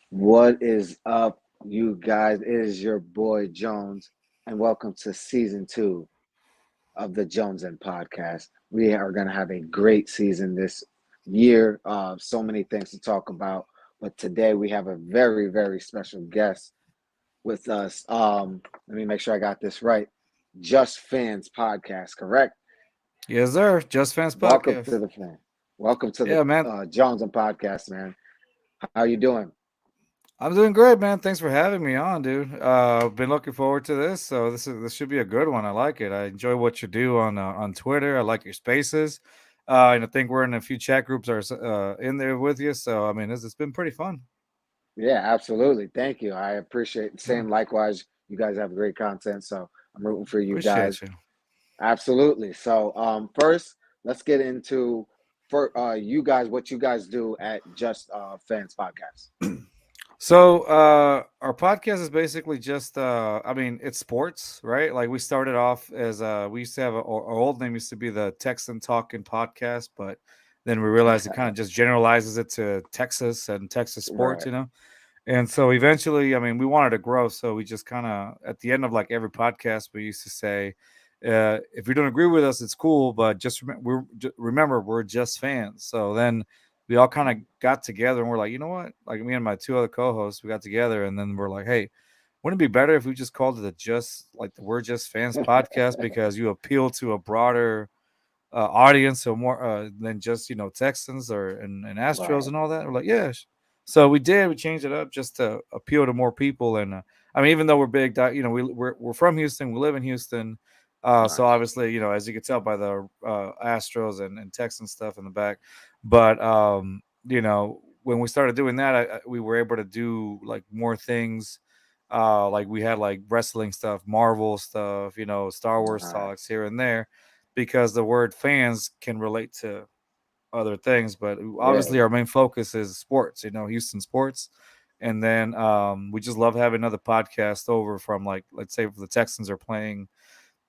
What is up, you guys? It is your boy Jones, and welcome to season 2 of the Jones and Podcast. We are going to have a great season this year. So many things to talk about, but today we have a very, very special guest with us. Let me make sure I got this right. Just Fans Podcast, correct? Yes, sir. Just Fans Welcome to Podcast. the fan. Welcome to the Yeah, man. Jones and Podcast, man. How you doing? I'm doing great, man. Thanks for having me on, dude. Been looking forward to this. So this should be a good one. I like it. I enjoy what you do on Twitter. I like your spaces. And I think we're in a few chat groups are in there with you. So I mean, it's been pretty fun. Yeah, absolutely. Thank you. I appreciate the Yeah, same. Likewise, you guys have great content, so I'm rooting for you appreciate guys. you. Absolutely. So, first, let's get into for you guys what you guys do at Just Fans Podcast. So our podcast is basically just I mean it's sports, right? Like we started off as we used to have our old name used to be the Texan Talking Podcast, but then we realized it kind of just generalizes it to Texas and Texas sports, Right. you know. And so eventually, I mean, we wanted to grow, so we just kind of at the end of like every podcast, we used to say, if you don't agree with us, it's cool, but remember we're just fans. So then we all kind of got together and we're like, you know what? Like me and my two other co-hosts, we got together and then we're like, hey, wouldn't it be better if we just called it the We're Just Fans podcast because you appeal to a broader audience, so more than just Texans and Astros Right. and all that. We're like, yeah. So we did. We changed it up just to appeal to more people. And I mean, even though we're big, we're from Houston. We live in Houston. So Nice. obviously, as you can tell by the Astros and Texans stuff in the back, but when we started doing that, we were able to do like more things. Like we had like wrestling stuff, Marvel stuff, Star Wars talks Nice. here and there, because the word fans can relate to other things. But Yeah. obviously, our main focus is sports, Houston sports. And then we just love having another podcast over from, like, let's say if the Texans are playing,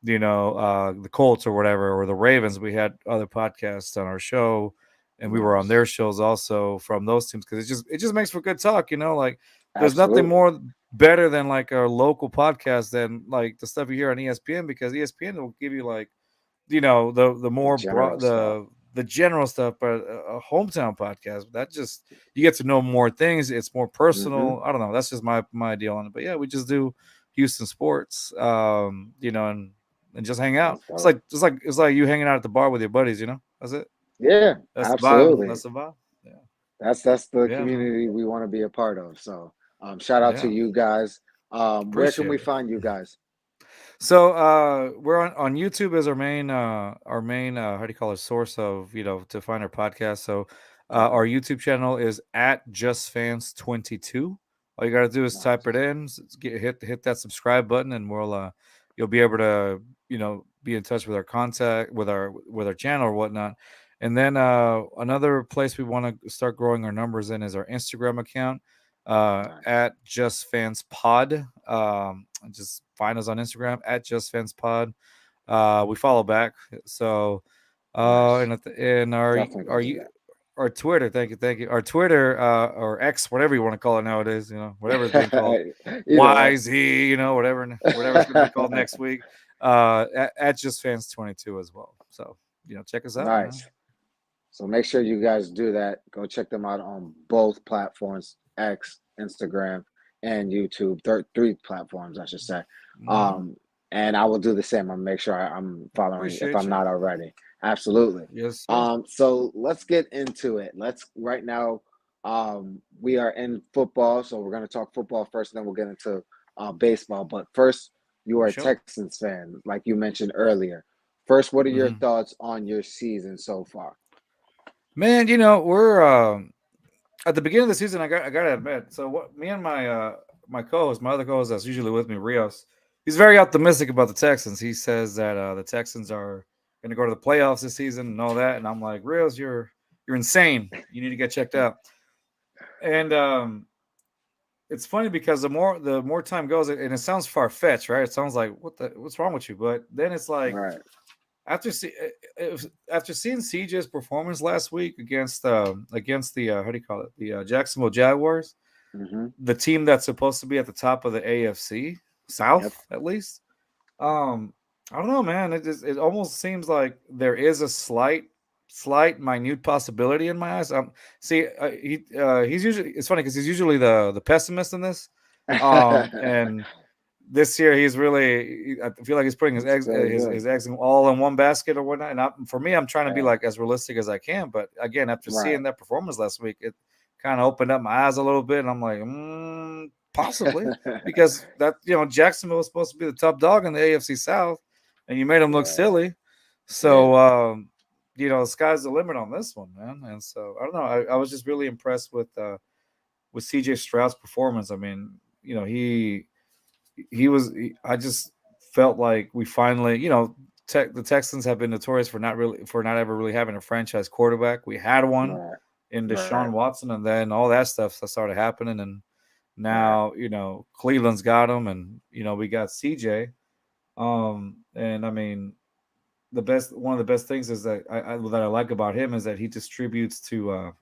the Colts or whatever, or the Ravens. We had other podcasts on our show, and we were on Nice. their shows also from those teams because it just makes for good talk. Like there's nothing Absolutely. more better than like our local podcast than like the stuff you hear on ESPN, because ESPN will give you like the The more general broad stuff. the general stuff. But a hometown podcast, that just, you get to know more things. It's more Mm-hmm. personal. I don't know, that's just my deal on it. But yeah, we just do Houston sports, and just hang out. That's It's dope. like it's like you hanging out at the bar with your buddies. That's it. Yeah, That's the vibe. absolutely. That's the vibe. Yeah. That's the Yeah, man. community we want to be a part of. So, shout out to Yeah, you guys. Where can we appreciate it. find you guys? So we're on YouTube as our main how do you call it, source of, to find our podcast. So Okay. our YouTube channel is at Just Fans 22. All you got to do is type it Nice. in, hit that subscribe button, and you'll be able to be in touch with our contact with our channel or whatnot. And then another place we want to start growing our numbers in is our Instagram account, Nice. at Just Fans Pod. Just find us on Instagram at Just Fans Pod. We follow back. So, Nice. and Definitely our gonna do our Twitter, thank you. Our Twitter, or X, whatever you want to call it nowadays, whatever it's being called, that. Either way. YZ, whatever it's going to be called next week. At Just Fans 22 as well. So check us out, man. Nice. So make sure you guys do that. Go check them out on both platforms, X, Instagram, and YouTube. Three platforms, I should say. Hmm. Um, and I will do the same. I'll make sure I'm following if Appreciate I'm you. not already. Absolutely. Yes, sir. So let's get into it. Let's right now. We are in football, so we're going to talk football first, and then we'll get into baseball. But first, you are a Sure. Texans fan, like you mentioned earlier. First, what are your Hmm. thoughts on your season so far? Man, we're at the beginning of the season. I gotta admit. So what? Me and my co-host, my other co-host that's usually with me, Rios, he's very optimistic about the Texans. He says that the Texans are going to go to the playoffs this season and all that. And I'm like, Rios, you're insane. You need to get checked out. And it's funny because the more time goes, and it sounds far fetched, right? It sounds like what's wrong with you? But then it's like Right. after after seeing CJ's performance last week against the how do you call it, the Jacksonville Jaguars. Mm-hmm. the team that's supposed to be at the top of the AFC Yep. South, at least. Um, I don't know, man. It almost seems like there is a slight, minute possibility in my eyes. See, he's usually it's funny because he's usually the pessimist in this. And this year he's really I feel like he's putting his It's eggs very good. all in one basket or whatnot. And for me, I'm trying to be Yeah. like as realistic as I can. But again, after Right. seeing that performance last week, it kind of opened up my eyes a little bit, and I'm like, possibly because that Jacksonville was supposed to be the top dog in the AFC South, and you made them look Yeah. silly. Yeah. So the sky's the limit on this one, man. And so I don't know. I was just really impressed with CJ Stroud's performance. I mean, I just felt like we finally, the Texans have been notorious for not ever really having a franchise quarterback. We had one Right. in Right. Deshaun Watson, and then all that stuff started happening, and Right. now Cleveland's got him, and we got CJ. And I mean, one of the best things is that I like about him is that he distributes to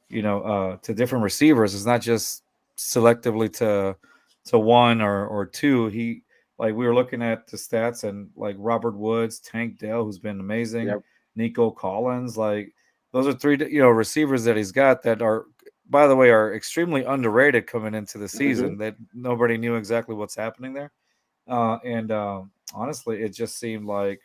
different receivers. It's not just selectively to one or two. He like we were looking at the stats and like Robert Woods, Tank Dell, who's been amazing, Yep. Nico Collins, like those are three receivers that he's got that are, by the way, are extremely underrated coming into the Mm-hmm. season. That nobody knew exactly what's happening there. And honestly, it just seemed like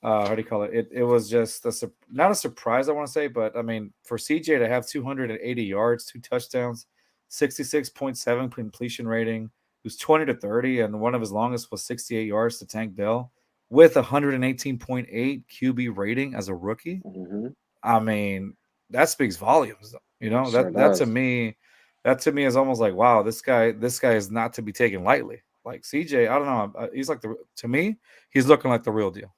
how do you call it? It was just not a surprise, I want to say, but I mean, for CJ to have 280 yards, 2 touchdowns, 66.7 completion rating, he was 20 to 30, and one of his longest was 68 yards to Tank Dell with 118.8 QB rating as a rookie. Mm-hmm. I mean, that speaks volumes. Sure That to does. me, is almost like, wow, this guy is not to be taken lightly. Like CJ, I don't know, he's like to me, he's looking like the real deal.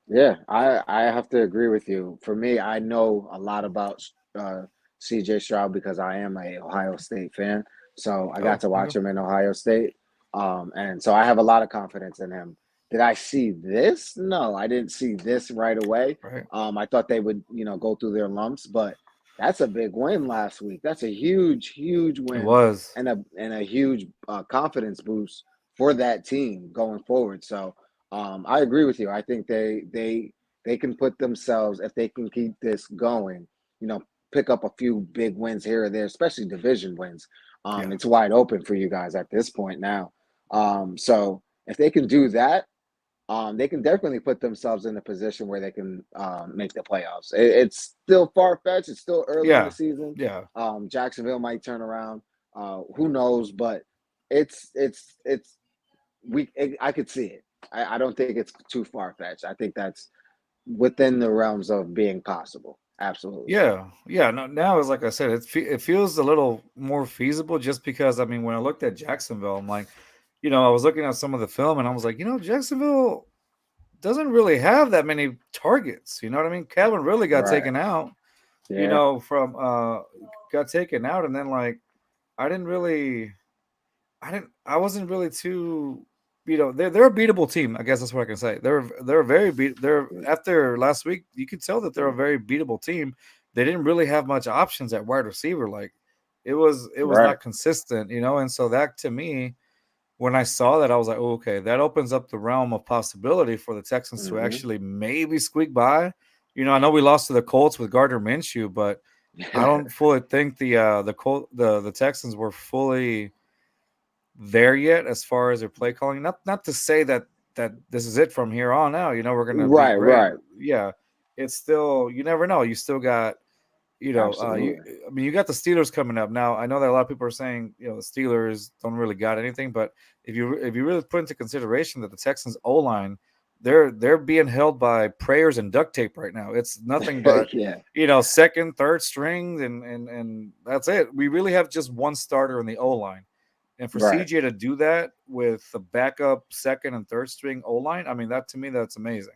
Yeah, I have to agree with you. For me, I know a lot about CJ Stroud because I am a Ohio State fan. So I got Oh, to there you watch go. him in Ohio State. And so I have a lot of confidence in him. Did I see this? No, I didn't see this right away. Right. I thought they would, go through their lumps, but that's a big win last week. That's a huge, huge It win was. and a huge confidence boost for that team going forward. So I agree with you. I think they can put themselves if they can keep this going. You know, pick up a few big wins here or there, especially division wins. Yeah. It's wide open for you guys at this point now. So if they can do that, they can definitely put themselves in a position where they can make the playoffs. It's still far fetched. It's still early in the Yeah. season. Yeah. Jacksonville might turn around. Who knows? But it's I could see it. I don't think it's too far fetched. I think that's within the realms of being possible. Absolutely. Yeah. Yeah. No, now is like I said, it feels a little more feasible just because I mean when I looked at Jacksonville, I'm like, I was looking at some of the film and I was like, Jacksonville doesn't really have that many targets. You know what I mean? Calvin really got Right. taken out, Yeah. from got taken out and then like I didn't really I wasn't really too they're a beatable team. I guess that's what I can say. They're a very they're after last week, you could tell that they're a very beatable team. They didn't really have much options at wide receiver. Like it was Right. not consistent, and so that to me, when I saw that, I was like, oh, okay, that opens up the realm of possibility for the Texans to Mm-hmm. actually maybe squeak by. I know we lost to the Colts with Gardner Minshew, but I don't fully think the Texans were fully there yet as far as their play calling. Not to say that this is it from here on out. We're gonna be Right. great. Right. Yeah, it's still you never know. You still got Absolutely. I mean you got the Steelers coming up now. I know that a lot of people are saying the Steelers don't really got anything, but if you really put into consideration that the Texans O line. They're being held by prayers and duct tape right now. It's nothing but Yeah. second, third strings, and that's it. We really have just one starter in the O line. And for Right. CJ to do that with the backup second and third string O line, I mean, that to me, that's amazing.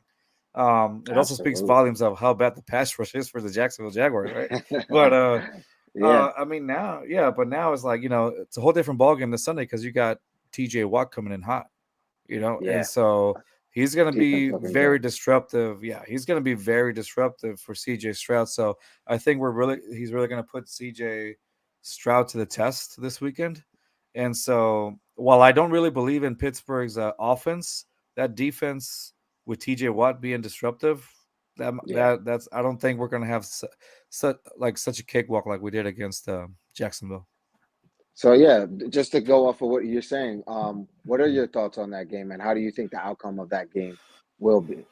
It also speaks Absolutely. volumes of how bad the pass rush is for the Jacksonville Jaguars, right? But Yeah. I mean, now, yeah, but now it's like it's a whole different ballgame this Sunday because you got TJ Watt coming in hot, and Yeah. so he's going to Defense be looking very good. disruptive. Yeah, he's going to be very disruptive for CJ Stroud. So I think he's really going to put CJ Stroud to the test this weekend. And so, while I don't really believe in Pittsburgh's offense, that defense with TJ Watt being disruptive, Yeah. that's I don't think we're gonna have such a cakewalk like we did against Jacksonville. So yeah, just to go off of what you're saying, what are your thoughts on that game, and how do you think the outcome of that game will be?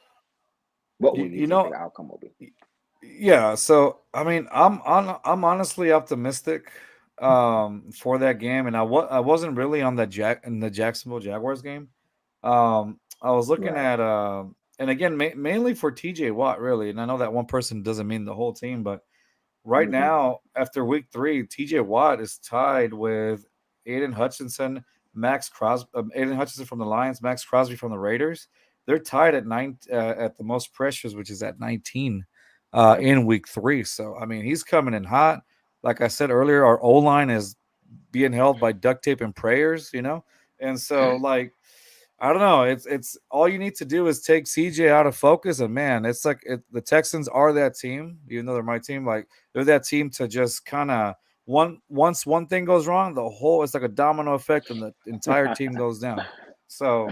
What will You, you you think know, the outcome will be? yeah. So I mean, I'm honestly optimistic for that game, and I wasn't really on the Jacksonville Jaguars game. I was looking Right. at and again mainly for TJ Watt really, and I know that one person doesn't mean the whole team, but right Hmm. now after week 3, TJ Watt is tied with Aiden Hutchinson, Aiden Hutchinson from the Lions, Max Crosby from the Raiders. They're tied at at the most pressures, which is at 19 Yep. in week 3. So I mean, he's coming in hot. Like I said earlier, our O line is being held by duct tape and prayers, and so like I don't know. It's all you need to do is take CJ out of focus, and man, it's like the Texans are that team, even though they're my team. Like they're that team to just kind of once one thing goes wrong, the whole it's like a domino effect, and the entire team goes down. So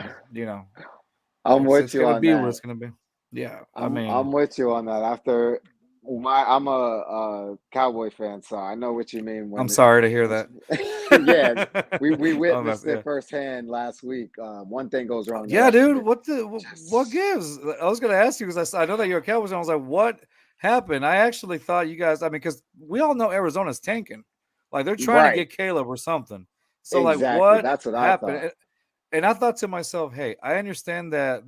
I'm it's with you gonna on be what that. it's gonna be. Yeah, I I'm mean, with you on that. After I'm a Cowboy fan, so I know what you mean I'm sorry to hear when that. yeah, we Oh, witnessed it yeah. firsthand last week. One thing goes wrong, the Yeah, rest of dude. it What just gives? I was gonna ask you because I know that you're a Cowboys fan. I was like, what happened? I actually thought you guys. I mean, because we all know Arizona's tanking, like they're trying to right. get Caleb or something. So like, Exactly. what That's what I happened? thought. And I thought to myself, hey, I understand that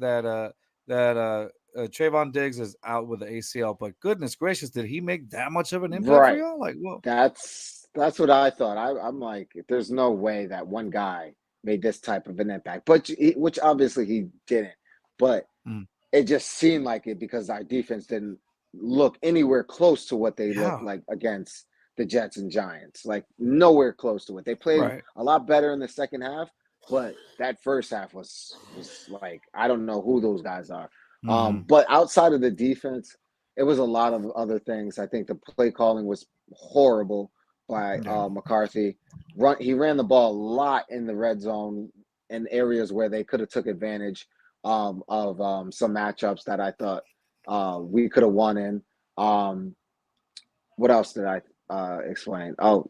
Trayvon Diggs is out with the ACL, but goodness gracious, did he make that much of an impact for Right. y'all? Like, well, That's what I thought. I'm like, there's no way that one guy made this type of an impact, but which obviously he didn't. But mm, it just seemed like it because our defense didn't look anywhere close to what they looked yeah, like against the Jets and Giants. Like nowhere close to it. They played right. a lot better in the second half, but that first half was like I don't know who those guys are. Hmm. But outside of the defense, it was a lot of other things. I think the play calling was horrible by Yeah, McCarthy. He ran the ball a lot in the red zone in areas where they could have took advantage of some matchups that I thought we could have won in. Um, what else did I explain? Oh,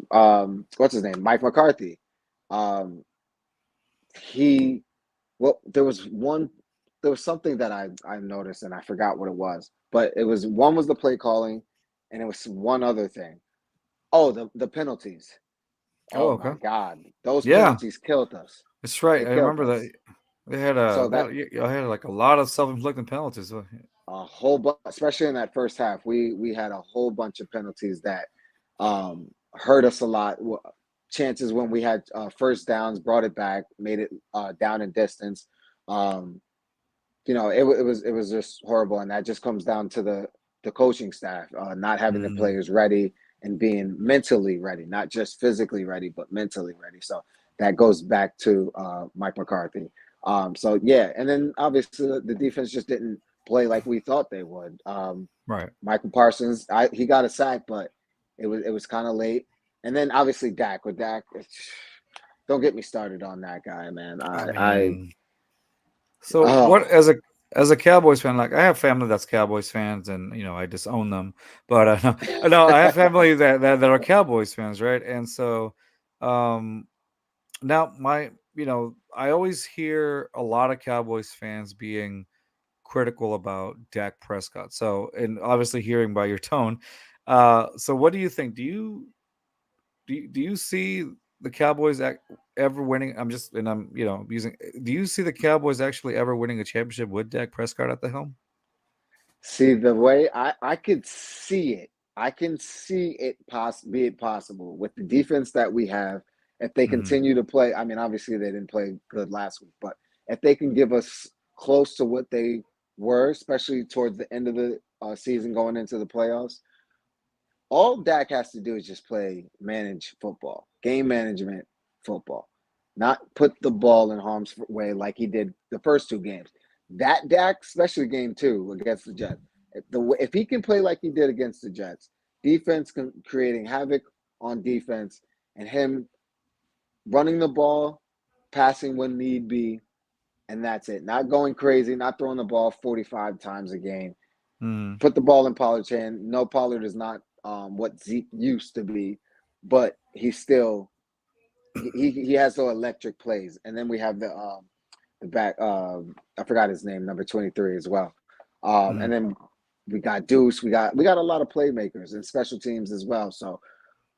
what's his name? Mike McCarthy. Um, he well, there was something that I noticed and I forgot what it was, but it was one was the play calling, and it was one other thing. Oh, the penalties. oh, Oh my okay. God, those Yeah, penalties killed us. that's right. They I killed remember us. that they had So that y'all had like a lot of self-inflicted penalties. a whole bunch, especially in that first half, we had a whole bunch of penalties that hurt us a lot. Chances when we had first downs, brought it back, made it down in distance. Um, it was just horrible, and that just comes down to the coaching staff not having the Mm, players ready and being mentally ready, not just physically ready, but mentally ready. So that goes back to Mike McCarthy. So yeah, and then obviously the defense just didn't play like we thought they would. right. Michael Parsons, he got a sack, but it was kind of late. And then obviously Dak with Dak. Don't get me started on that guy, man. I I mean, so what oh as a Cowboys fan, like I have family that's Cowboys fans, and I disown them. But no, I have family that are Cowboys fans, right? And so, um, now I always hear a lot of Cowboys fans being critical about Dak Prescott. So, and obviously hearing by your tone, so what do you think? Do you see the Cowboys ever winning? I'm using. Do you see the Cowboys actually ever winning a championship with Dak Prescott at the helm? See the way I could see it. I can see it be it possible with the defense that we have. If they Hmm. continue to play, I mean, obviously they didn't play good last week, but if they can give us close to what they were, especially towards the end of the season going into the playoffs, all Dak has to do is just manage football, game management football, not put the ball in harm's way like he did the first two games. That Dak, especially game two against the Jets, if he can play like he did against the Jets, defense creating havoc on defense, and him running the ball, passing when need be, and that's it. Not going crazy, not throwing the ball 45 times a game. Mm. Put the ball in Pollard's hand. No, Pollard is not what Zeke used to be, but he's still he has those electric plays. And then we have the back I forgot his name, number 23 as well. And Mm. then we got Deuce. We got a lot of playmakers and special teams as well. So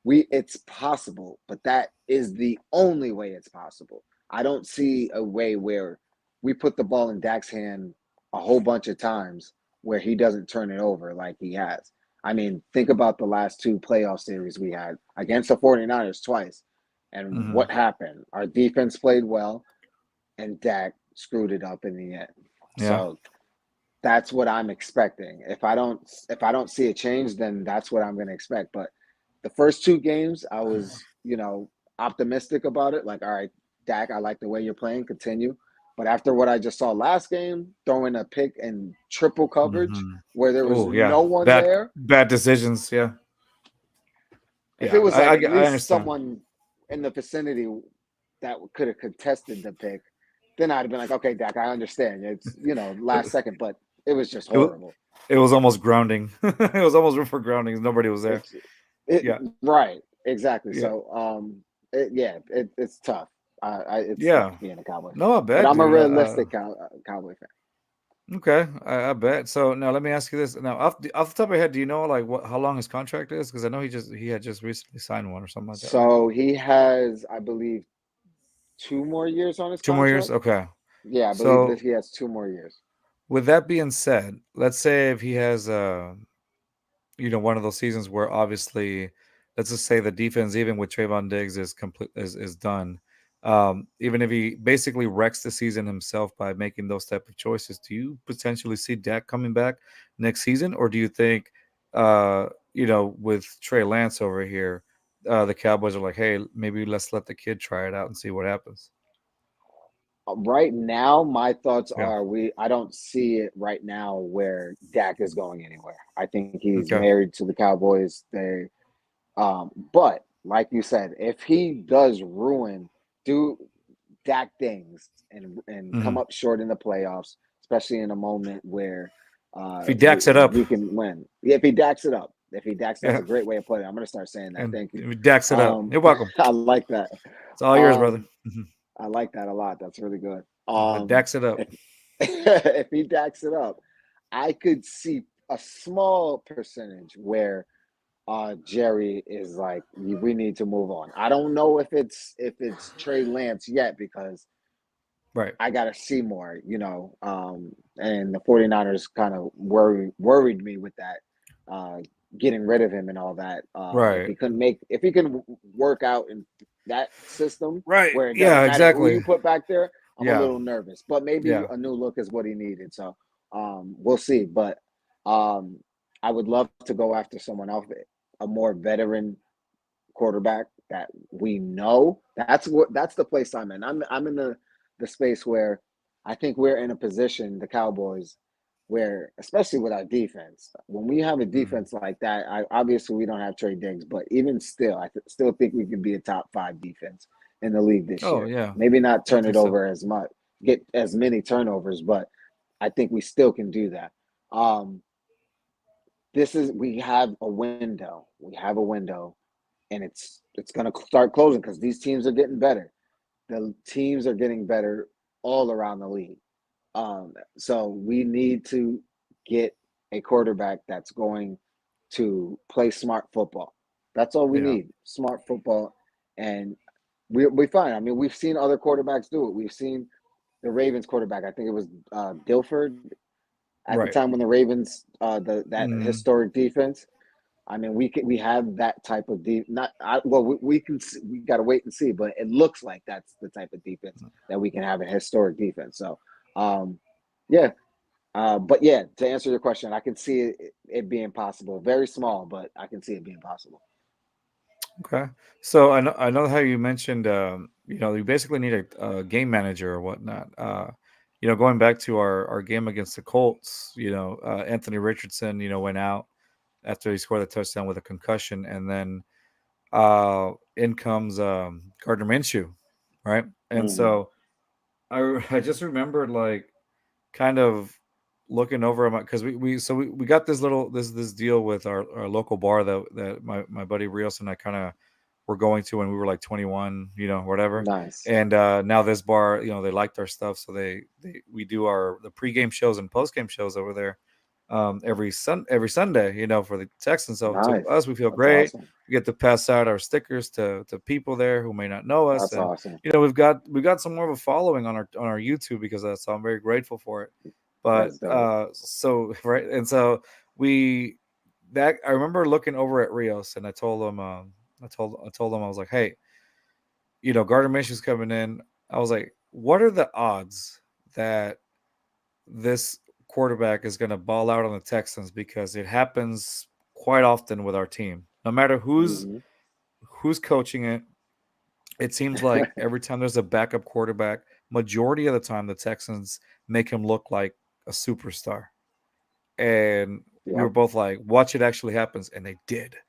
it's possible, but that is the only way it's possible. I don't see a way where we put the ball in Dak's hand a whole bunch of times where he doesn't turn it over like he has. I mean, think about the last two playoff series we had against the 49ers twice. And Mm. what happened? Our defense played well, and Dak screwed it up in the end. Yeah. So that's what I'm expecting. If I don't see a change, then that's what I'm going to expect. But the first two games, I was optimistic about it. Like, all right, Dak, I like the way you're playing. Continue. But after what I just saw last game, throwing a pick and triple coverage Mm-hmm. where there was Oh yeah, no one bad there, bad decisions. Yeah, if it yeah. was like at I least understand. someone in the vicinity that could have contested the pick, then I'd have been like, okay, Dak, I understand. It's last second, but it was just It was, horrible. it was almost grounding. It was almost room for grounding. Nobody was there. It's it Yeah, right, exactly. yeah, So it's tough. It's tough yeah. being a Cowboy fan, No, I but bet, I'm a dude. realistic Cowboy fan. Okay, I bet. So now let me ask you this. Now, off the top of your head, do you know like how long his contract is? Because I know he had just recently signed one or something like that, right? So he has, I believe, 2 more years on his 2 more years. contract. Okay. Yeah, I believe that So he has 2 more years. with that being said, let's say if he has one of those seasons where obviously, let's just say the defense, even with Trayvon Diggs, is complete is done. Even if he basically wrecks the season himself by making those type of choices, do you potentially see Dak coming back next season, or do you think, with Trey Lance over here, the Cowboys are like, hey, maybe let's let the kid try it out and see what happens? Right now, my thoughts Yeah. are I don't see it right now where Dak is going anywhere. I think he's Okay. married to the Cowboys. But like you said, if he does do Dak things and come Hmm. up short in the playoffs, especially in a moment where If he Daks it up, we can win. If he Daks it up, that's yeah, a great way of putting it. I'm going to start saying that. and Thank you. if he Daks it up, you're welcome. I like that. It's all yours, brother. Um, I like that a lot. That's really good. But Daks it up. If if he Daks it up, I could see a small percentage where Jerry is like, we need to move on. I don't know if it's Trey Lance yet because Right. I gotta see more, and the 49ers kind of worried me with that, uh, getting rid of him and all that. Right. If he can work out in that system Right. where it Yeah, doesn't matter who exactly. you put back there, I'm a Yeah. little nervous. But maybe Yeah. a new look is what he needed. So we'll see. But um, I would love to go after someone else, a more veteran quarterback that we know. That's the place I'm in. I'm in the space where I think we're in a position, the Cowboys, where especially with our defense, when we have a Mhm. defense like that, obviously we don't have Trey Diggs, but even still, still think we can be a top five defense in the league this Oh year. yeah. Maybe not I turn it think so. over as much, get as many turnovers, but I think we still can do that. Um, we have a window. We have a window and it's going to start closing because these teams are getting better. The teams are getting better all around the league. So we need to get a quarterback that's going to play smart football. That's all we Yeah. need, smart football, and we fine. I mean, we've seen other quarterbacks do it. We've seen the Ravens quarterback. I think it was Dilford at the Right. time when the Ravens that Mhm. historic defense. I mean, we have that type of not well. We can we got to wait and see, but it looks like that's the type of defense that we can have a historic defense. So, um, yeah. But yeah, to answer your question, I can see it being possible. Very small, but I can see it being possible. Okay. So I know how you mentioned you basically need a game manager or whatnot. Going back to our game against the Colts, Anthony Richardson, went out after he scored a touchdown with a concussion, and then in comes Gardner Minshew, right? And Hmm. so I just remembered like kind of looking over because we got this deal with our local bar that my buddy Rios and I kind of were going to when we were like 21, whatever. Nice. And now this bar, they liked our stuff, so they we do the pregame shows and postgame shows over there every Sunday, for the Texans. So to Nice. us, we feel That's great. awesome. We get to pass out our stickers to people there who may not know us, That's and awesome. we've got some more of a following on our YouTube because of that. So I'm very grateful for it. But That's dope. so right, and so we that I remember looking over at Rios, and I told him, I told him I was like, hey, Gardner Minshew's coming in. I was like, what are the odds that this quarterback is going to ball out on the Texans, because it happens quite often with our team. No matter Hmm. who's coaching it, it seems like every time there's a backup quarterback, majority of the time the Texans make him look like a superstar. And we were Yep. both like, watch it actually happens, and they did. Yep.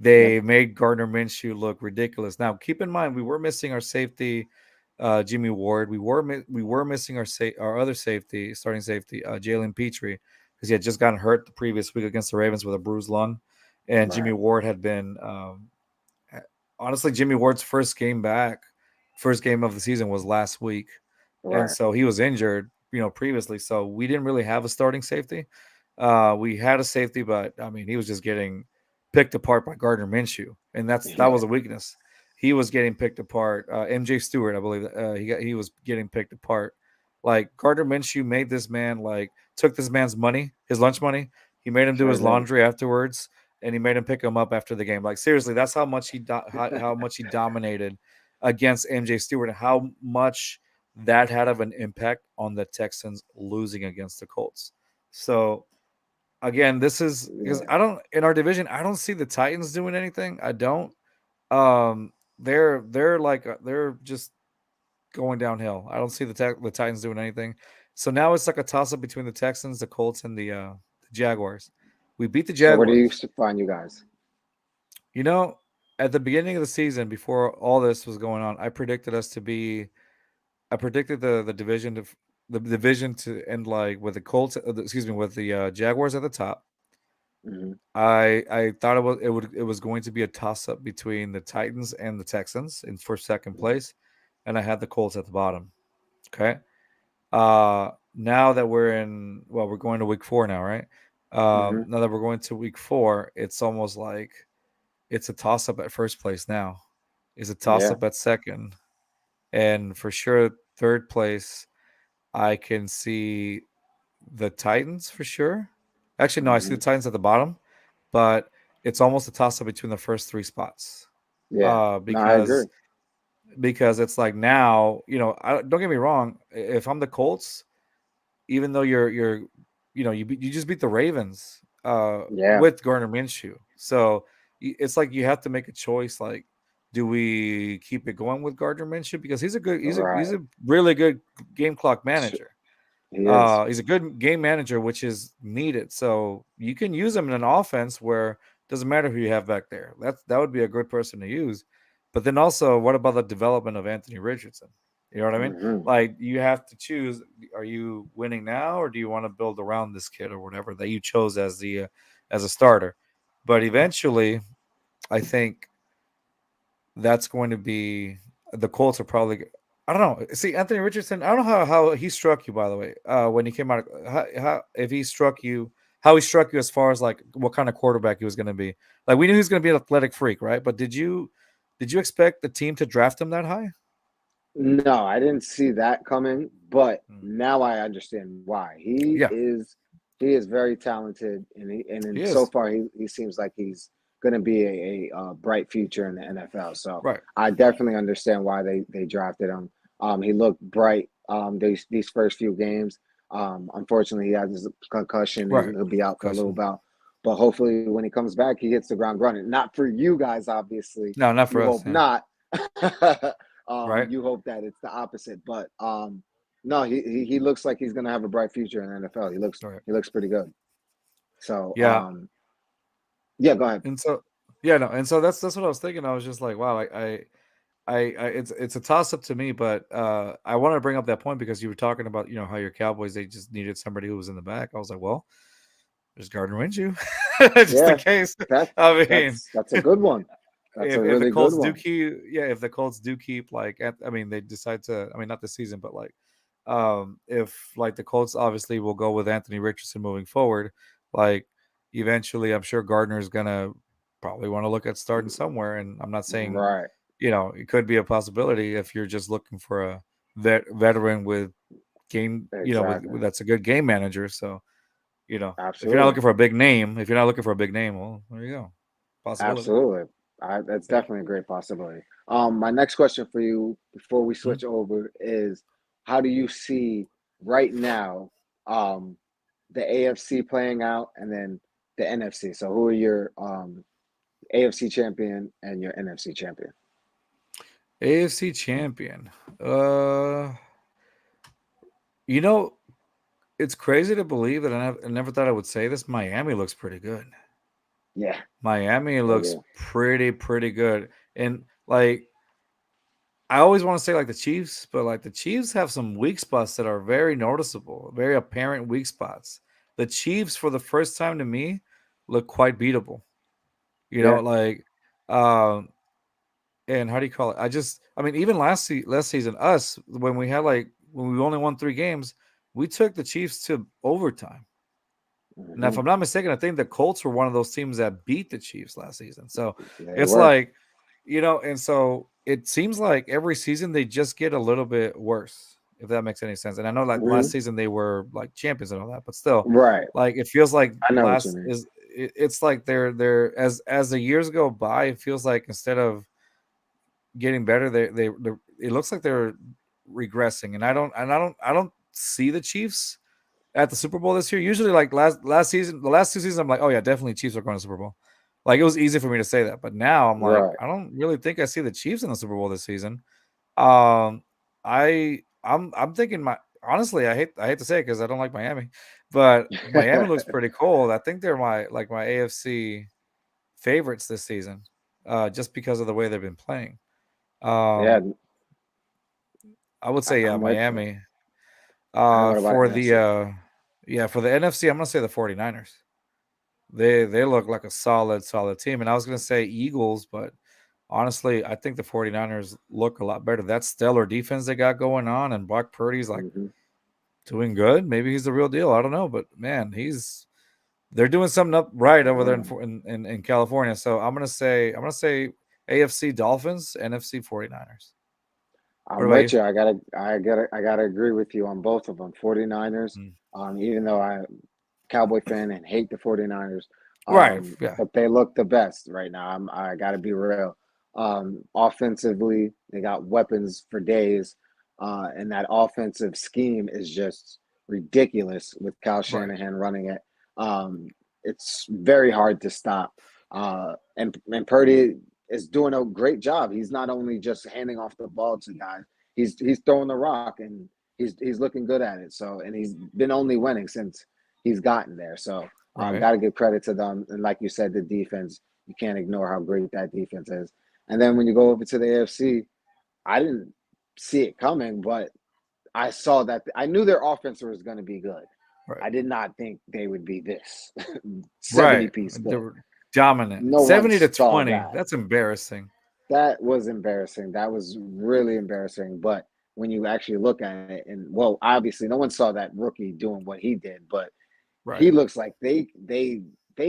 They made Gardner Minshew look ridiculous. Now, keep in mind, we were missing our safety, Jimmy Ward. We were missing our other safety, starting safety, Jalen Petrie, because he had just gotten hurt the previous week against the Ravens with a bruised lung, and Jimmy Right. Ward had been honestly, Jimmy Ward's first game of the season was last week, and Right. so he was injured, previously. So we didn't really have a starting safety. We had a safety, but I mean, he was just getting picked apart by Gardner Minshew, and that Yeah. was a weakness. He was getting picked apart. MJ Stewart, I believe, he was getting picked apart. Like Gardner Minshew made this man took this man's money, his lunch money. He made him do Sure his did. laundry afterwards, and he made him pick him up after the game. Like seriously, that's how much how much he dominated against MJ Stewart, and how much that had of an impact on the Texans losing against the Colts. So again, this is because Yeah. I don't in our division, I don't see the Titans doing anything. I don't. They're just going downhill. I don't see the Titans doing anything. So now it's like a toss up between the Texans, the Colts, and the Jaguars. We beat the So where do you Jaguars. find you guys? You know, at the beginning of the season, before all this was going on, I predicted us to be. I predicted the division to end like with the Colts. Excuse me, with the Jaguars at the top. Hmm. I thought it was going to be a toss up between the Titans and the Texans in for second place, and I had the Colts at the bottom. Okay. Now that we're going to week 4 now, right? Hmm. Now that we're going to week 4, it's almost like it's a toss up at first place now. Is a toss Yeah. up at second, and for sure third place. I can see the Titans for sure. Actually, no, I see Hmm. the Titans at the bottom, but it's almost a toss up between the first 3 spots. Yeah. No, I agree. Because it's like now, don't get me wrong. If I'm the Colts, even though you just beat the Ravens Yeah. with Gardner Minshew, so it's like you have to make a choice. Like, do we keep it going with Gardner Minshew because he's a Right. really good game clock Sh- manager. He is. He's a good game manager, which is needed. So you can use him in an offense where it doesn't matter who you have back there. That would be a good person to use. But then also, what about the development of Anthony Richardson? You know what I mean? Hmm. Like you have to choose: are you winning now, or do you want to build around this kid or whatever that you chose as a starter? But eventually, I think that's going to be the Colts are probably. I don't know. See, Anthony Richardson. I don't know how he struck you. By the way, when he came out, how if he struck you, how he struck you as far as like what kind of quarterback he was going to be. Like we knew he was going to be an athletic freak, right? But did you expect the team to draft him that high? No, I didn't see that coming, but Mm. now I understand why. He Yeah, is he is very talented, and he so is far he seems like he's going to be a bright future in the NFL. So right. I definitely understand why they drafted him. He looked bright these first few games. Unfortunately, he has his concussion and Right. he'll be out for a little Question. while. But hopefully, when he comes back, he hits the ground running. Not for you guys, obviously. No, not for You us. hope Yeah. not. Right. You hope that it's the opposite, but no, he looks like he's gonna have a bright future in the NFL. Right. He looks pretty good. So Yeah. yeah, go ahead. And so Yeah, no, and so that's what I was thinking. I was just like, wow, it's a toss up to me, but I wanted to bring up that point because you were talking about how your Cowboys they just needed somebody who was in the back. I was like, well, there's Gardner Minshew, just in Yeah, case. that I mean, that's a good one. That's a if the really good Colts do one. keep, yeah, if the Colts do keep I mean, they decide to, I mean, not this season, but like, if like the Colts obviously will go with Anthony Richardson moving forward, like eventually, I'm sure Gardner is gonna probably want to look at starting somewhere. And I'm not saying, Right. it could be a possibility if you're just looking for a veteran with game, Exactly. that's a good game manager. So, if you're not Absolutely. looking for a big name, if you're not looking for a big name, well, there you go, possibility. Absolutely. That's Yeah. definitely a great possibility. My next question for you before we Mhm. switch over is how do you see right now um, the AFC playing out and then the NFC? So who are your AFC champion and your NFC champion? AFC champion. Uh, you know, it's crazy to believe that I never thought I would say this. Miami looks pretty good. Yeah, Miami they looks do. pretty good. And like I always want to say like the Chiefs, but like the Chiefs have some weak spots that are very noticeable, very apparent weak spots. The Chiefs, for the first time to me, look quite beatable. Yeah. Like um and how do you call it? I mean, even last season, us when we only won 3 games, we took the Chiefs to overtime. Now, if Hmm. I'm not mistaken, I think the Colts were one of those teams that beat the Chiefs last season. So They it's were. like, and so it seems like every season they just get a little bit worse, if that makes any sense. And I know like last Hmm. season they were like champions and all that, but still, Right. like it feels like I know what you mean. it's like they're as the years go by, it feels like instead of getting better, they it looks like they're regressing. And I don't see the Chiefs at the Super Bowl this year. Usually, like last season, the last 2 seasons, I'm like, oh yeah, definitely Chiefs are going to Super Bowl. Like it was easy for me to say that, but now I'm like, Right. I don't really think I see the Chiefs in the Super Bowl this season. Um, I'm thinking my honestly, I hate to say it because I don't like Miami, but Miami looks pretty cold. I think they're my AFC favorites this season, just because of the way they've been playing. Yeah, Um, I would say yeah, I'm with you. Miami. And what about For the NFC? yeah, for the NFC, I'm gonna say the 49ers. They look like a solid team. And I was gonna say Eagles, but honestly, I think the 49ers look a lot better. That stellar defense they got going on, and Brock Purdy's like Hmm. doing good. Maybe he's the real deal. I don't know, but man, they're doing something up right over there in California. So I'm gonna say AFC Dolphins, NFC 49ers. What I'm about with you? you. I gotta agree with you on both of them. 49ers, Mm. even though I'm a Cowboy fan and hate the 49ers, Right. Yeah. but they look the best right now. I gotta be real. Offensively, they got weapons for days, and that offensive scheme is just ridiculous with Kyle Right. Shanahan running it. Um, it's very hard to stop. And Purdy is doing a great job. He's not only just handing off the ball to guys, he's throwing the rock and he's looking good at it. So and he's been only winning since he's gotten there. So Right. got to give credit to them. And like you said, the defense, you can't ignore how great that defense is. And then when you go over to the AFC, I didn't see it coming, but I saw that I knew their offense was going to be good. Right. I did not think they would be this 70 Right. piece They good. were dominant. No one 70 to saw 20. that. That's embarrassing. That was embarrassing. That was really embarrassing. But when you actually look at it, and well, obviously, no one saw that rookie doing what he did, but Right. he looks like they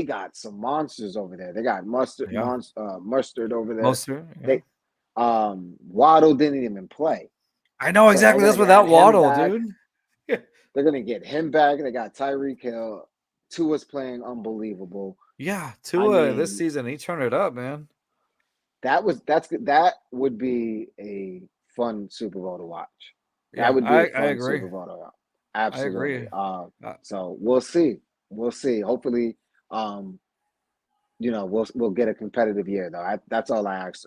got some monsters over there. They got Yeah. mustard over there. Moster. Yeah. They Waddle didn't even play, I know so they're exactly. That's gonna without get him Waddle, back. dude. Yeah. They're gonna get him back. They got Tyreek Hill. Tua's playing unbelievable. Yeah. I Tua this mean, season, he turned it up, man. that would be a fun Super Bowl to watch. That Yeah. would be a I fun agree. Super Bowl to watch. I agree. Absolutely. Uh, So we'll see. We'll see. Hopefully, um, we'll get a competitive year though. That's all I ask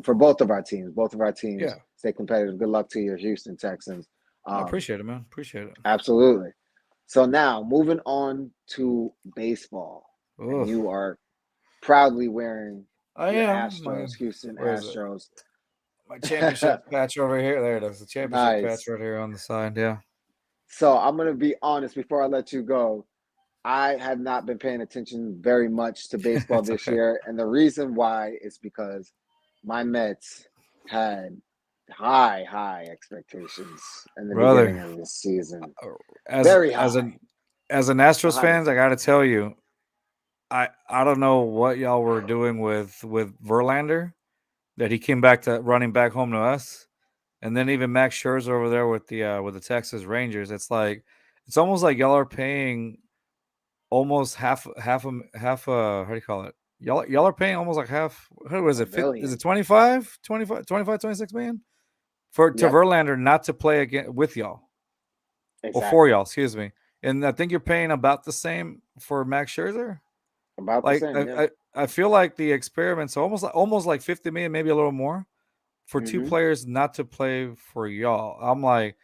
for both of our teams. Both of our teams yeah. stay competitive. Good luck to your Houston Texans. I Um, appreciate it, man. Appreciate it. absolutely. So now moving on to baseball, and Ugh. you are proudly wearing I The am. Astros, Houston Where is it? Astros. My championship patch over here. There it is. The championship patch Nice. right here on the side. Yeah. So I'm gonna be honest before I let you go. I have not been paying attention very much to baseball It's this okay. year, and the reason why is because my Mets had high expectations in the beginning Brother, of the season. uh, Very as high. an Astros Behind the fans, I scenes. got to tell you, I don't know what y'all were doing with Verlander that he came back to running back home to us, and then even Max Scherzer over there with the Texas Rangers. It's almost like y'all are paying almost half a how do you call it? Y'all are paying almost like half. What was A it? Is it billion. 26 million for to Yep, Verlander not to play again with y'all or for exactly. y'all? Excuse me. And I think you're paying about the same for Max Scherzer. About the Like same, yeah. I feel like the experiments almost like 50 million, maybe a little more for two Mm-hmm. players not to play for y'all. I'm like,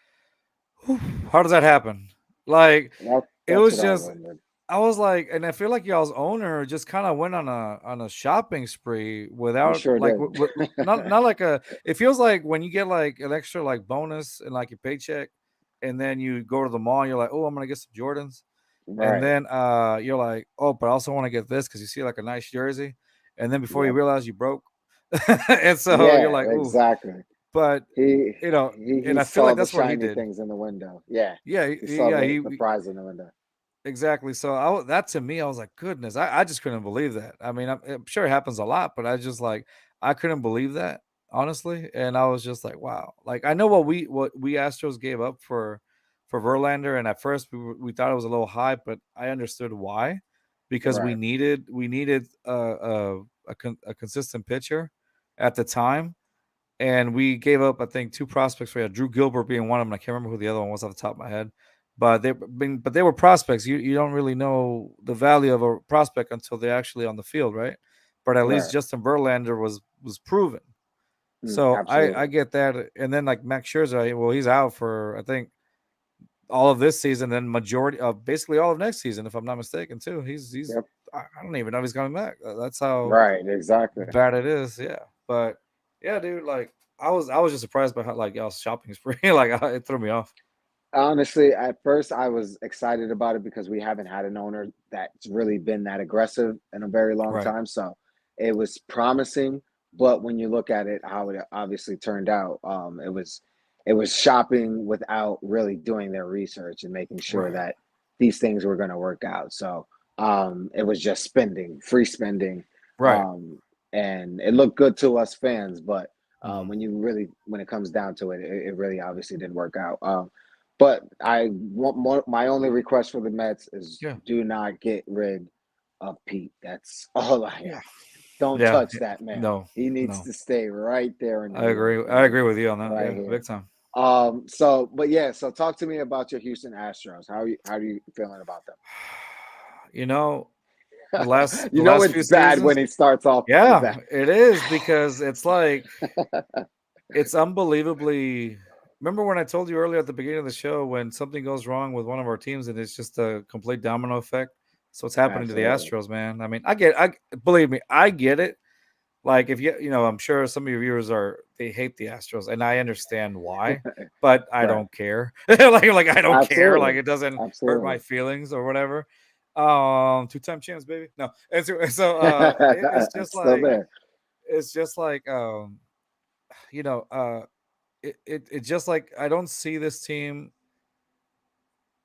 whew, how does that happen? Like it That's was what I just wondered. I was like, and I feel like y'all's owner just kind of went on a shopping spree He without sure like did. not like a. It feels like when you get like an extra like bonus and like your paycheck, and then you go to the mall, and you're like, oh, I'm gonna get some Jordans, and Right. then you're like, oh, but I also want to get this because you see like a nice jersey, and then before you Yep. realize you broke, and so you're Yeah, like, ooh, exactly. but He you know, he and I feel saw like the that's what he shiny did. things in the window. Yeah. Yeah, He saw yeah, the he prize in the window. exactly. So that to me, I was like, goodness, I just couldn't believe that. I mean, I'm sure it happens a lot, but I just like I couldn't believe that honestly, and I was just like, wow. Like I know what we Astros gave up for Verlander, and at first we thought it was a little high, but I understood why because we Right. needed a consistent pitcher at the time. And we gave up, I think, two prospects for you. Drew Gilbert being one of them. I can't remember who the other one was off the top of my head, but they were prospects. You don't really know the value of a prospect until they're actually on the field, right? But at least Right. Justin Verlander was proven. So I Absolutely. get that. And then like Max Scherzer, well, he's out for I think all of this season, then majority of basically all of next season, if I'm not mistaken, too. He's Yep. I don't even know if he's coming back. That's how Right. Exactly. bad it is. Yeah, but yeah, dude, like I was just surprised by how like y'all's shopping spree. Like it threw me off. Honestly, at first I was excited about it because we haven't had an owner that's really been that aggressive in a very long Right. time. So it was promising, but when you look at it, how it obviously turned out, it was shopping without really doing their research and making sure Right. that these things were going to work out. So it was just spending, free spending, Right. um, and it looked good to us fans, but Mhm. when it comes down to it, it really obviously didn't work out. But I want more, my only request for the Mets is Yeah. do not get rid of Pete. That's all I Yeah. ask. Don't Yeah. touch that man. No. He needs No. to stay right there in I New York agree. for I me, agree with you on that. right Yeah, here. big time. But yeah, so talk to me about your Houston Astros. How are you feeling about You know, the them? last the You know last it's few bad when seasons. he starts off with Yeah, that. it is because it's like it's unbelievably. Remember when I told you earlier at the beginning of the show when something goes wrong with one of our teams and it's just a complete domino effect? So what's happening to the Absolutely. Astros, man? I mean, I believe me, I get it. Like if I'm sure some of your viewers they hate the Astros, and I understand why, but I Right. don't care. like I don't care. Like Absolutely. it doesn't hurt my Absolutely. feelings or whatever. Two-time champs, baby. No, it's just It's still like there. it's just like you know, it just like I don't see this team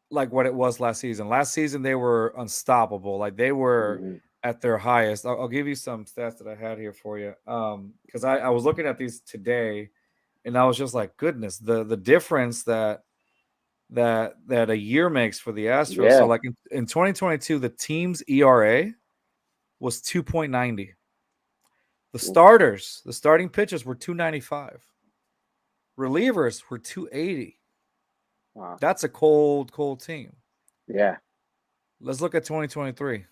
like what it was last season. Last season they were unstoppable. Like they were Hmm. at their highest. I'll give you some stats that I had here for you. Because I was looking at these today, and I was just like, goodness, the difference that a year makes for the Astros. So Yeah. like in 2022, the team's ERA was 2.90. The starting pitchers were 295. Relievers were 280. Wow. That's a cold team. Yeah. Let's look at 2023.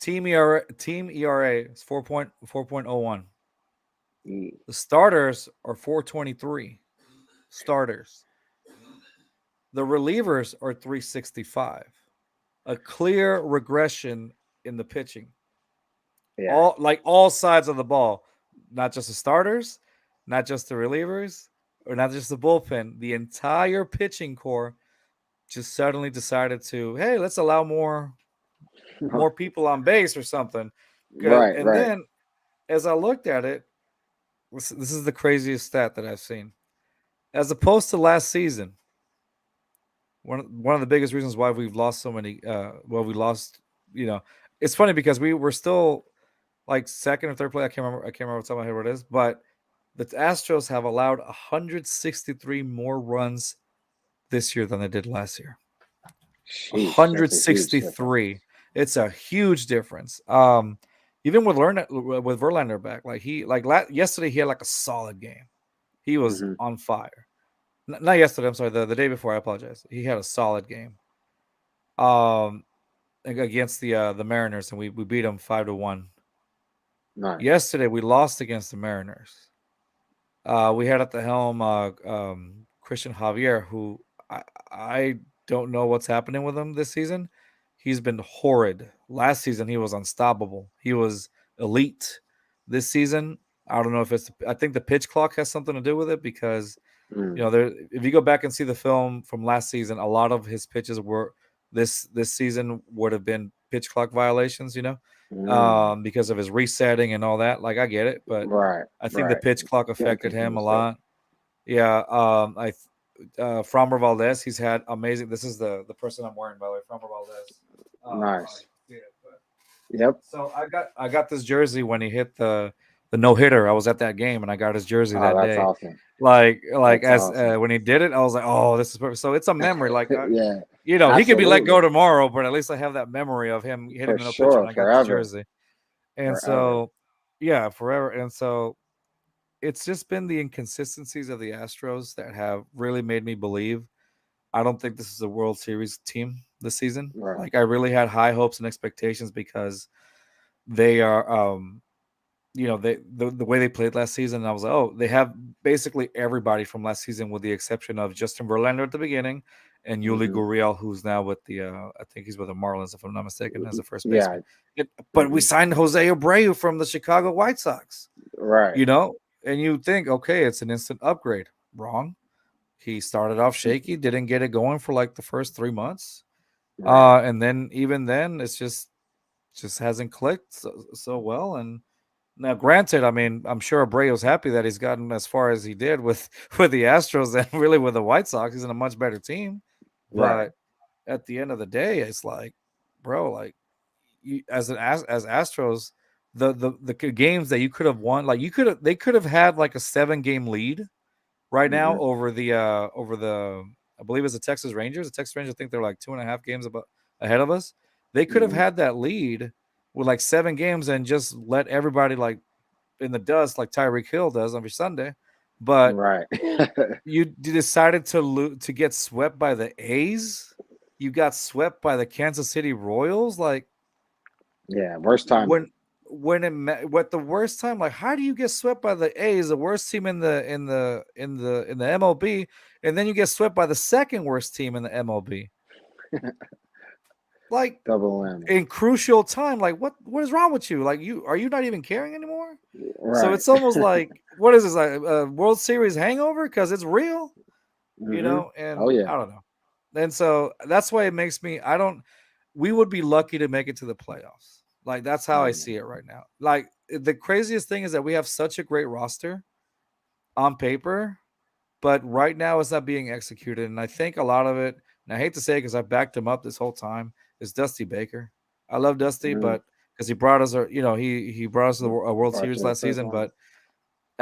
Team ERA is 4.01. Mm. The starters are 423 starters. The relievers are 365. A clear regression in the pitching. Yeah. all sides of the ball, not just the starters, not just the relievers, or not just the bullpen. The entire pitching core just suddenly decided to, hey, let's allow more people on base or something. Right, And right. then as I looked at it, this is the craziest stat that I've seen. As opposed to last season, one of the biggest reasons why we've lost so many, we lost, you know, it's funny because we were still like second or third place. I can't remember off the top of my head what it is, but the Astros have allowed 163 more runs this year than they did last year. Sheesh, that's a huge difference. 163. It's a huge difference. Even with Verlander back, yesterday he had like a solid game. He was Hmm. on fire. Not yesterday. I'm sorry. The day before. I apologize. He had a solid game. Um, against the Mariners, and we beat them 5-1. Nice. Yesterday we lost against the Mariners. We had at the helm Christian Javier, who I don't know what's happening with him this season. He's been horrid. Last season he was unstoppable. He was elite. This season, I don't know if it's. I think the pitch clock has something to do with it because Mm, there. If you go back and see the film from last season, a lot of his pitches were this season would have been pitch clock violations. mm. Because of his resetting and all that. Like I get it, but Right, I think the right. pitch clock Getting affected him a confused there. lot. Yeah, I Framber Valdez, he's had amazing. This is the person I'm wearing, by the way, Framber Valdez. I don't know if Nice. you see it, but Yep. so I got this jersey when he hit the no hitter. I was at that game and I got his jersey Oh, that that's day. awesome. Like That's as awesome. when he did it, I was like, oh, this is perfect. So it's a memory. Like Yeah, he could be let go absolutely. tomorrow, but at least I have that memory of him hitting For the no pitcher, and sure. I got this Forever. jersey. And Forever. so, yeah, forever. And so it's just been the inconsistencies of the Astros that have really made me believe I don't think this is a World Series team this season. Right. Like I really had high hopes and expectations because they are the way they played last season. I was like, oh, they have basically everybody from last season with the exception of Justin Verlander at the beginning and Yuli Hmm. Gurriel, who's now with the I think he's with the Marlins if I'm not mistaken as a first Yeah. baseman. But we Hmm. signed Jose Abreu from the Chicago White Sox, Right. you know, and you think, okay, it's an instant upgrade. Wrong. He started off shaky, didn't get it going for like the first 3 months. Right. And then even then it's just hasn't clicked so well. And now granted, I mean, I'm sure Abreu's happy that he's gotten as far as he did with with the Astros and really with the White Sox. He's in a much better team. Right. But at the end of the day, it's like, bro, like you, as Astros, the games that you could have won, like they could have had like a 7 game lead right now Hmm. over the I believe it's the Texas Rangers. The Texas Rangers, I think they're like 2.5 games ahead of us. They could have Hmm. had that lead with like 7 games and just let everybody like in the dust like Tyreek Hill does every Sunday. But Right. you decided to get swept by the A's. You got swept by the Kansas City Royals. Like Yeah. Worst timing. what the worst time, like how do you get swept by the A's, the worst team in the MLB, and then you get swept by the second worst team in the MLB, like Double whammy. in crucial time? Like what is wrong with you? Like you not even caring anymore? So Right. it's almost like what is this, like a World Series hangover because it's real, Hmm. Oh and yeah. I don't know. And so that's why it makes me I don't we would be lucky to make it to the playoffs. Like that's how Oh I yeah. see it right now. Like the craziest thing is that we have such a great roster on paper, but right now it's not being executed. And I think a lot of it, and I hate to say it because I backed him up this whole time, is Dusty Baker. I love Dusty, Mm. but because he brought us, he brought us to the World Brought Series you the last first season. one. But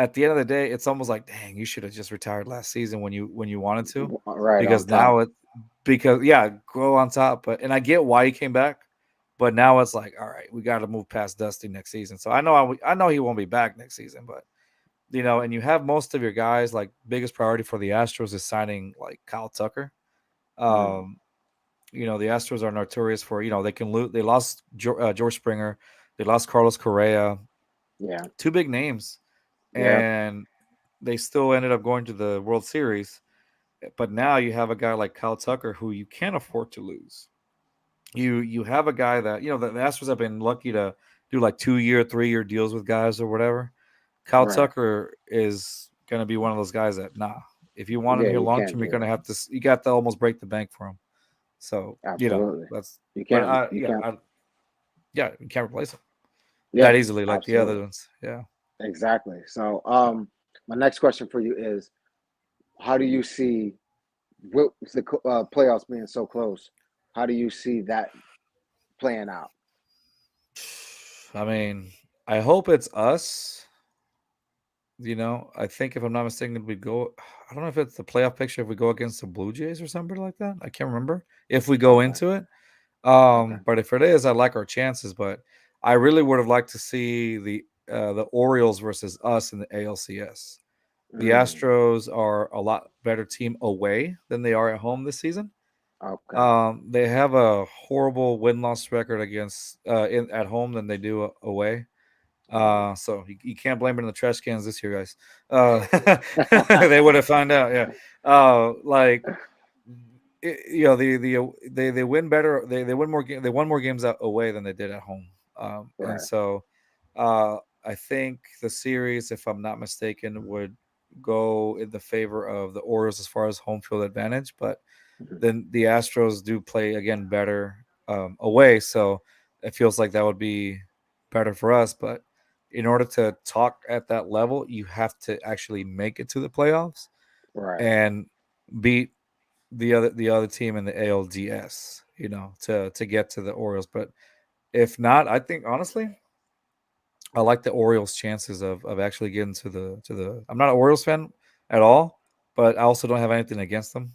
at the end of the day, it's almost like, dang, you should have just retired last season when you wanted to, Right on because top. now because yeah, go on top. But and I get why he came back, but now it's like, all right, we got to move past Dusty next season. So I know he won't be back next season, but and you have most of your guys. Like biggest priority for the Astros is signing like Kyle Tucker. Mm. Um, the Astros are notorious for they can lose. They lost George Springer, they lost Carlos Correa, Yeah. two big names, Yeah. and they still ended up going to the World Series. But now you have a guy like Kyle Tucker who you can't afford to lose. You have a guy that the Astros have been lucky to do like 2-year, 3-year deals with guys or whatever. Kyle Right. Tucker is going to be one of those guys that if you want him Yeah, here you long can't term, you're do going to it. have to you got to almost break the bank for him. So Absolutely. that's You but can't. You yeah can't. you can't replace him that Yeah, easily like the other absolutely. ones. Yeah. Exactly. So, Yeah. my next question for you is, how do you see with the playoffs being so close? How do you see that playing out? I mean, I hope it's us. I think if I'm not mistaken, we go. I don't know if it's the playoff picture if we go against the Blue Jays or something like that. I can't remember if we go Okay. into it. Okay. But if it is, I like our chances. But I really would have liked to see the Orioles versus us in the ALCS. The Mm, Astros are a lot better team away than they are at home this season. okay. They have a horrible win loss record against at home than they do away. Oh. So you can't blame it on the trash cans this year, guys. They would have found out, yeah. Like they win better. They win more. They won more games out away than they did at home. And Right. so I think the series, if I'm not mistaken, would go in the favor of the Orioles as far as home field advantage. But Mhm. then the Astros do play again better away, so it feels like that would be better for us. But in order to talk at that level, you have to actually make it to the playoffs Right. and beat the other team in the ALDS, to get to the Orioles. But if not, I think honestly, I like the Orioles' chances of actually getting to the. I'm not an Orioles fan at all, but I also don't have anything against them.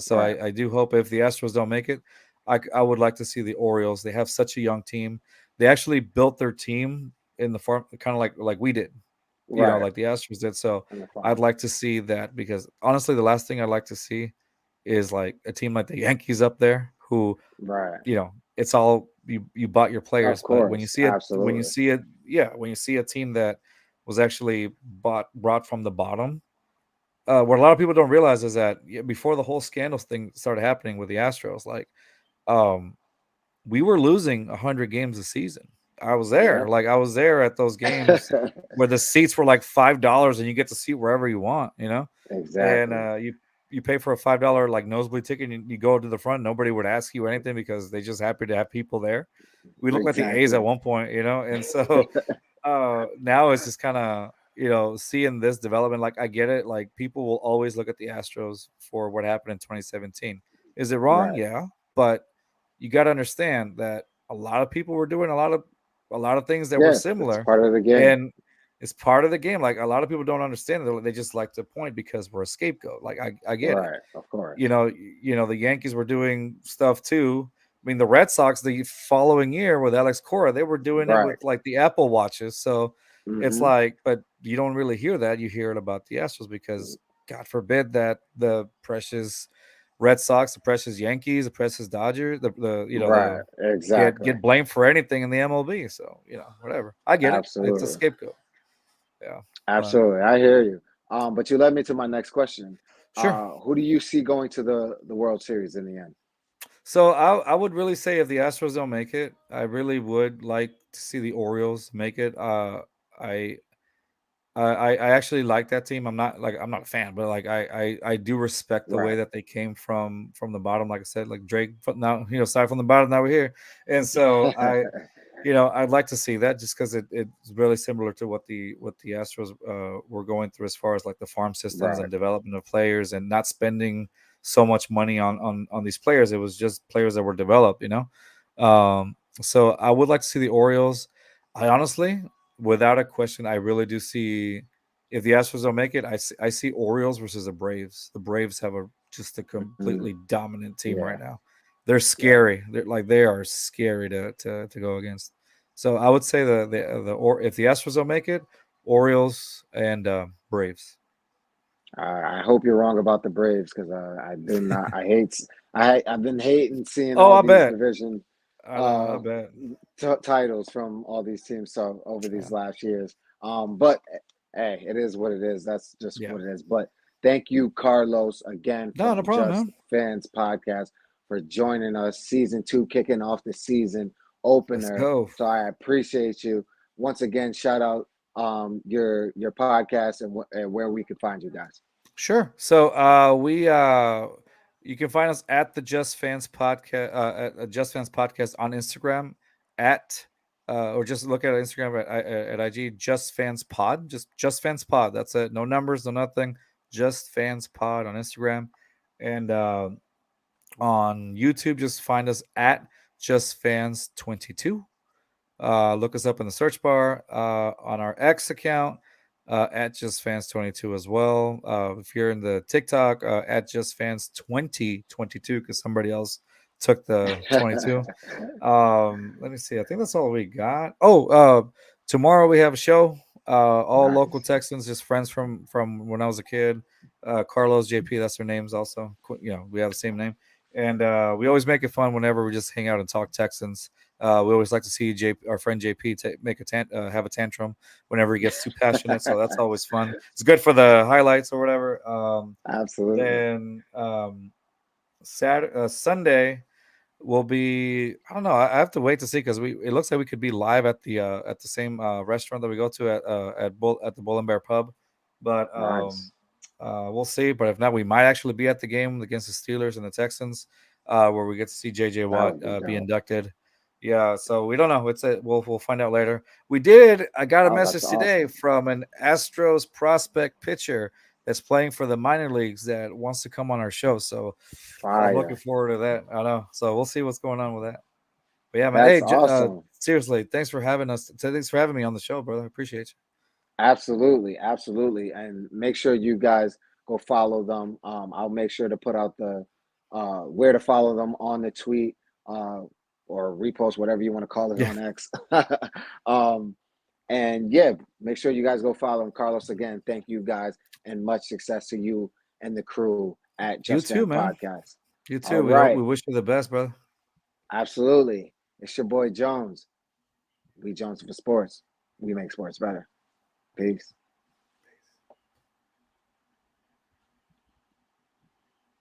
So Right. I do hope if the Astros don't make it, I would like to see the Orioles. They have such a young team. They actually built their team in the farm, kind of like we did, Right. like the Astros did. So In the I'd farm. like to see that because honestly, the last thing I'd like to see is like a team like the Yankees up there who Right. it's all you bought your Of players, but when you course. see it when you Absolutely. see it yeah, when you see a team that was actually brought from the bottom, what a lot of people don't realize is that before the whole scandals thing started happening with the Astros, like um we were losing 100 games a season. Yeah. I was there at those games where the seats were like $5 and you get to seat wherever you want, and Exactly. you pay for a $5 like nosebleed ticket and you go to the front. Nobody would ask you anything because they just happy to have people there. We look like the A's at Exactly. one point, and so now it's just kind of seeing this development. Like I get it, like people will always look at the Astros for what happened in 2017. Is it wrong? Right. Yeah, but you got to understand that a lot of people were doing a lot of things that were Yeah. It's similar, part of the game. and it's part of the game. Like a lot of people don't understand it. They just like to point because we're a scapegoat. Like I get it. Right. Of course. The Yankees were doing stuff too. I mean, the Red Sox the following year with Alex Cora, they were doing it Right. with like the Apple watches. So it's Mm-hmm. like, but you don't really hear that. You hear it about the Astros because God forbid that the precious Red Sox, the precious Yankees, the precious Dodgers, Right. the Exactly. get blamed for anything in the MLB. So whatever. I get it. It's a Absolutely. scapegoat. Yeah, but Absolutely. I hear you. But you led me to my next question. sure. Who do you see going to the World Series in the end? So I would really say if the Astros don't make it, I really would like to see the Orioles make it. I I actually like that team. I'm not a fan, but like I do respect the way Right. that they came from the bottom. Like I said, like Drake now started from the bottom. Now we're here, and so I'd like to see that just because it's really similar to what the Astros were going through as far as like the farm systems Right. and development of players and not spending so much money on these players. It was just players that were developed. So I would like to see the Orioles. I honestly, without a question, I really do see if the Astros don't make it, I see Orioles versus the Braves. The Braves have just a Mm, completely dominant team right yeah. now. They're Yeah. scary. They are scary to go against. So I would say or if the Astros don't make it, Orioles and Braves. I hope you're wrong about the Braves because I do not. I hate. I've been hating seeing Oh, all I these bet. division I uh bet. titles from all these teams so over Yeah. these last years. But hey, it is what it is. That's just Yeah. what it is. But thank you, Carlos, again No, no from problem, Just man. Fans Podcast for joining us. Season 2 kicking off the season Let's opener. go. So I appreciate you. Once again, shout out your podcast and where we can find you guys. Sure. So we you can find us at the Just Fans podcast at Just Fans podcast on Instagram at or just look at Instagram at IG Just Fans Pod, just Fans Pod. That's it. No numbers, no nothing. Just Fans Pod on Instagram, and on YouTube just find us at Just Fans 22. Look us up in the search bar on our X account at Just Fans 22 as well. If you're in the TikTok at Just Fans 2022 because somebody else took the 22. Let me see. I think that's all we got. Tomorrow we have a show. All local Nice. Texans, just friends from when I was a kid. Carlos, JP, that's their names. Also, we have the same name, and we always make it fun whenever we just hang out and talk Texans. We always like to see our friend JP have a tantrum whenever he gets too passionate. So that's always fun. It's good for the highlights or whatever. Absolutely. Then Sunday will be. I don't know. I have to wait to see because it looks like we could be live at the same restaurant that we go to at the Bull and Bear Pub, but Nice. we'll see. But if not, we might actually be at the game against the Steelers and the Texans, where we get to see JJ That Watt would be be dope. inducted. Yeah, so we don't know. We'll find out later. I got a Oh, that's message today awesome. from an Astros prospect pitcher that's playing for the minor leagues that wants to come on our show. So I'm looking Fire. forward to that. I know. So we'll see what's going on with that. But yeah, man. That's Hey, awesome. seriously, thanks for having us. Thanks for having me on the show, brother. I appreciate you. Absolutely, absolutely. And make sure you guys go follow them. I'll make sure to put out the where to follow them on the tweet or repost, whatever you want to call it Yeah. on X. And yeah, make sure you guys go follow him. Carlos, again, thank you guys and much success to you and the crew at You Just too, Fan man. Podcast. You All too. We right. wish you the best, brother. Absolutely. It's your boy Jones. We Jones for sports. We make sports better. Peace.